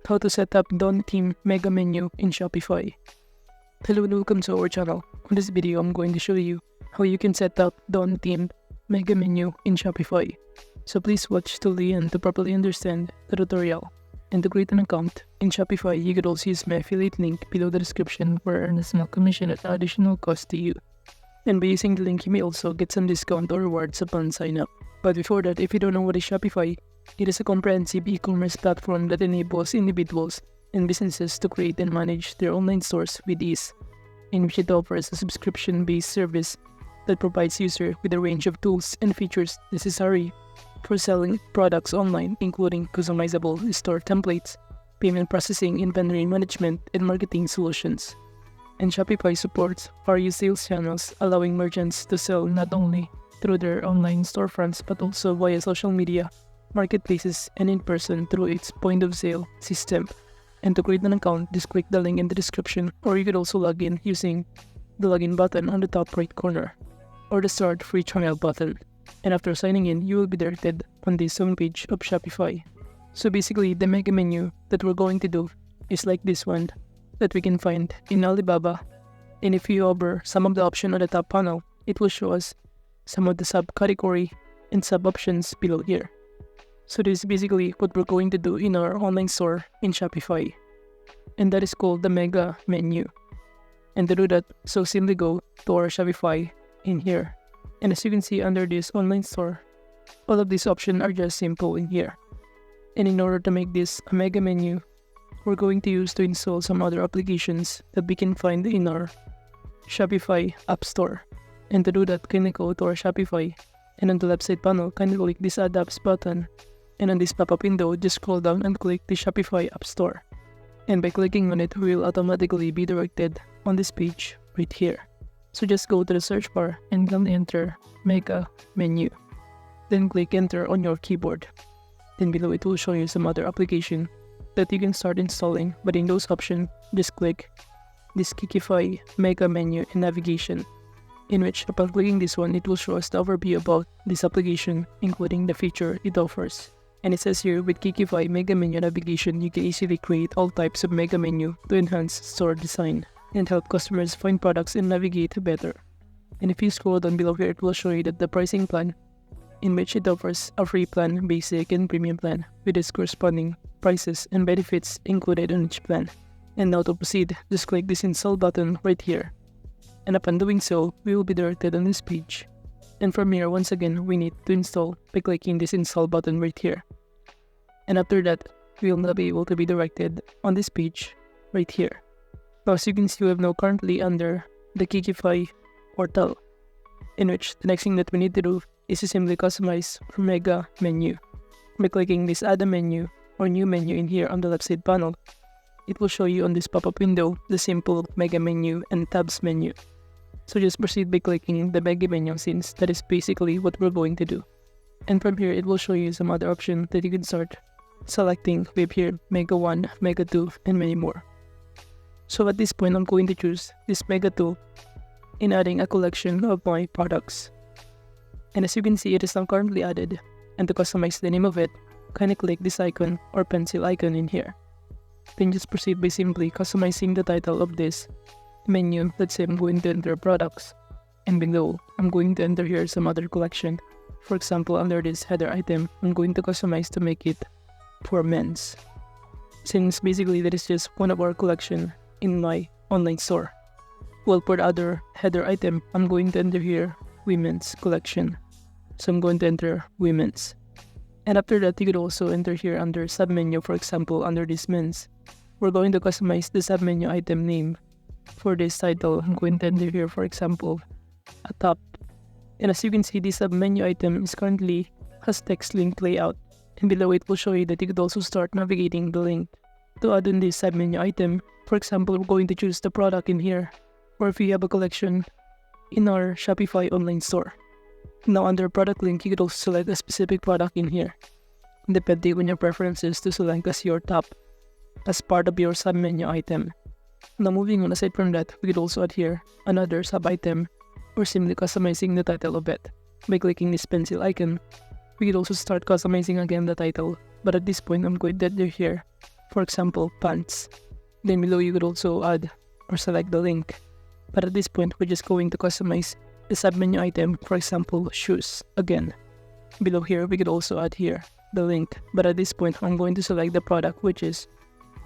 how to set up Dawn theme mega menu in Shopify. Hello and welcome to our channel. On this video, I'm going to show you how you can set up Dawn theme mega menu in Shopify. So please watch till the end to properly understand the tutorial. And to create an account in Shopify, you could also use my affiliate link below the description where I earn a small commission at no additional cost to you. And by using the link, you may also get some discount or rewards upon sign up. But before that, if you don't know what is Shopify, it is a comprehensive e-commerce platform that enables individuals and businesses to create and manage their online stores with ease, in which it offers a subscription-based service that provides users with a range of tools and features necessary for selling products online, including customizable store templates, payment processing, inventory management, and marketing solutions. And Shopify supports various sales channels, allowing merchants to sell not only through their online storefronts but also via social media, marketplaces, and in person through its point-of-sale system. And to create an account, just click the link in the description, or you could also log in using the login button on the top right corner, or the start free trial button. And after signing in, you will be directed on this homepage of Shopify. So basically, the mega menu that we're going to do is like this one that we can find in Alibaba. And if you hover some of the options on the top panel, it will show us some of the subcategory and sub-options below here. So this is basically what we're going to do in our online store in Shopify. And that is called the mega menu. And to do that, so simply go to our Shopify in here. And as you can see under this online store, all of these options are just simple in here. And in order to make this a mega menu, we're going to use to install some other applications that we can find in our Shopify App Store. And to do that, kindly go to our Shopify, and on the left side panel, kindly click this Add Apps button. And on this pop-up window, just scroll down and click the Shopify App Store. And by clicking on it, we will automatically be directed on this page right here. So just go to the search bar and then enter Mega Menu. Then click Enter on your keyboard. Then below it will show you some other application that you can start installing, but in those options, just click this Shopify Mega Menu and Navigation, in which upon clicking this one, it will show us the overview about this application, including the feature it offers. And it says here, with Shopify Mega Menu Navigation, you can easily create all types of mega menu to enhance store design and help customers find products and navigate better. And if you scroll down below here, it will show you that the pricing plan, in which it offers a free plan, basic, and premium plan with its corresponding prices and benefits included on each plan. And now to proceed, just click this install button right here. And upon doing so, we will be directed on this page. And from here, once again, we need to install by clicking this install button right here. And after that, we will now be able to be directed on this page right here. Now, as you can see, we have now currently under the Shopify portal, in which the next thing that we need to do is to simply customize our mega menu. By clicking this Add a Menu or New Menu in here on the left side panel, it will show you on this pop-up window the simple mega menu and tabs menu. So just proceed by clicking the mega menu, since that is basically what we're going to do. And from here, it will show you some other options that you can start selecting with here, Mega 1, Mega 2, and many more. So at this point, I'm going to choose this Mega 2 in adding a collection of my products. And as you can see, it is now currently added. And to customize the name of it, kindly click this icon or pencil icon in here. Then just proceed by simply customizing the title of this menu. Let's say I'm going to enter products, and below I'm going to enter here some other collection. For example, under this header item, I'm going to customize to make it for men's, since basically that is just one of our collection in my online store. Well, for the other header item, I'm going to enter here women's collection. So I'm going to enter women's. And after that, you could also enter here under submenu. For example, under this men's, we're going to customize the submenu item name. For this title, I'm going to enter here, for example, a top. And as you can see, this submenu item is currently has text link layout. And below it will show you that you could also start navigating the link to add in this submenu item. For example, we're going to choose the product in here, or if you have a collection in our Shopify online store. Now under product link, you could also select a specific product in here, depending on your preferences, to select as your top as part of your submenu item. Now moving on, aside from that, we could also add here another sub item, or simply customizing the title of it. By clicking this pencil icon, we could also start customizing again the title, but at this point I'm going to enter here for example, pants. Then below you could also add or select the link. But at this point, we're just going to customize the submenu item, for example, shoes. Again, below here, we could also add here the link. But at this point, I'm going to select the product, which is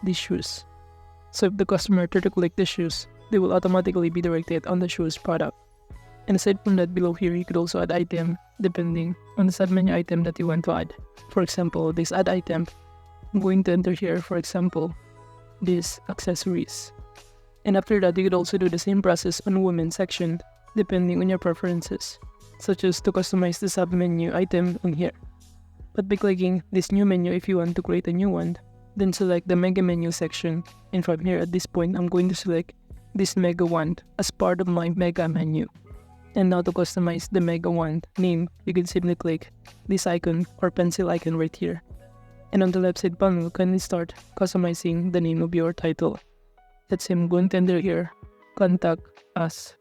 these shoes. So if the customer were to click the shoes, they will automatically be directed on the shoes product. And aside from that, below here, you could also add item depending on the submenu item that you want to add. For example, this add item, I'm going to enter here, for example, these accessories. And after that, you could also do the same process on women's section, depending on your preferences, such as to customize the submenu item in here. But by clicking this new menu, if you want to create a new one, then select the mega menu section. And from here, at this point, I'm going to select this mega wand as part of my mega menu. And now to customize the mega wand name, you can simply click this icon or pencil icon right here. And on the left side panel, kindly start customizing the name of your title. Let's say I'm going to enter here, contact us.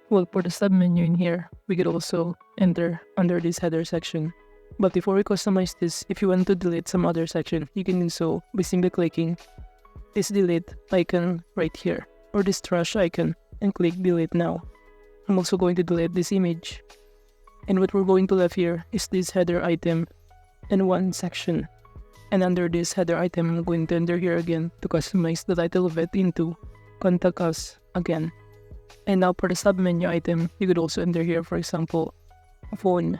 Well, for the submenu in here, we could also enter under this header section. But before we customize this, if you want to delete some other section, you can do so by simply clicking this delete icon right here, or this trash icon, and click delete now. I'm also going to delete this image. And what we're going to left here is this header item and one section. And under this header item, I'm going to enter here again to customize the title of it into contact us again. And now for the submenu item, you could also enter here, for example, phone.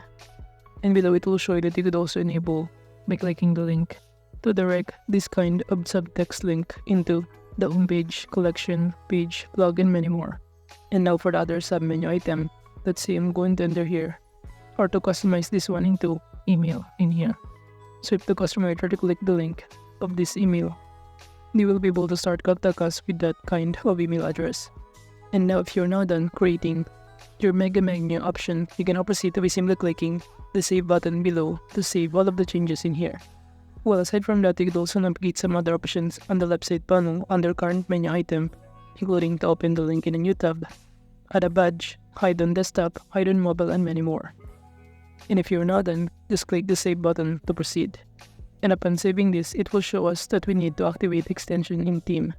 And below it will show you that you could also enable by clicking the link to direct this kind of subtext link into the homepage, collection, page, blog, and many more. And now for the other submenu item, let's say I'm going to enter here, or to customize this one into email in here. So if the customer try to click the link of this email, they will be able to start contact us with that kind of email address. And now if you're now done creating your mega menu option, you can now proceed to be simply clicking the save button below to save all of the changes in here. Well, aside from that, you could also navigate some other options on the left side panel under current menu item, including to open the link in a new tab, add a badge, hide on desktop, hide on mobile, and many more. And if you're not done, just click the save button to proceed. And upon saving this, it will show us that we need to activate extension in Team.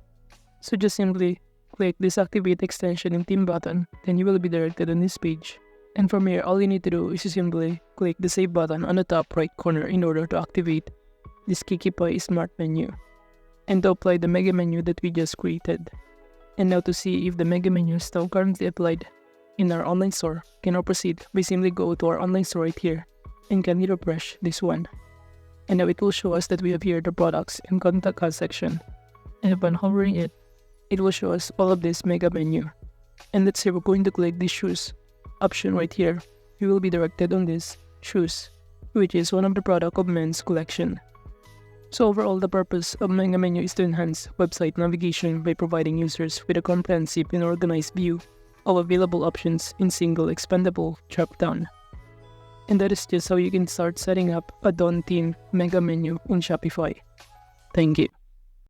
So just simply click this activate extension in Team button, then you will be directed on this page. And from here, all you need to do is to simply click the save button on the top right corner in order to activate this Kikipay Smart Menu and to apply the mega menu that we just created. And now to see if the mega menu is still currently applied in our online store, can now proceed by simply go to our online store right here and can refresh this one. And now it will show us that we have here the products and contact us section. And upon hovering it, it will show us all of this mega menu. And let's say we're going to click the shoes option right here. We will be directed on this shoes, which is one of the product of men's collection. So overall, the purpose of mega menu is to enhance website navigation by providing users with a comprehensive and organized view of available options in single expandable drop-down. And that is just how you can start setting up a Dawn theme mega menu in Shopify. Thank you.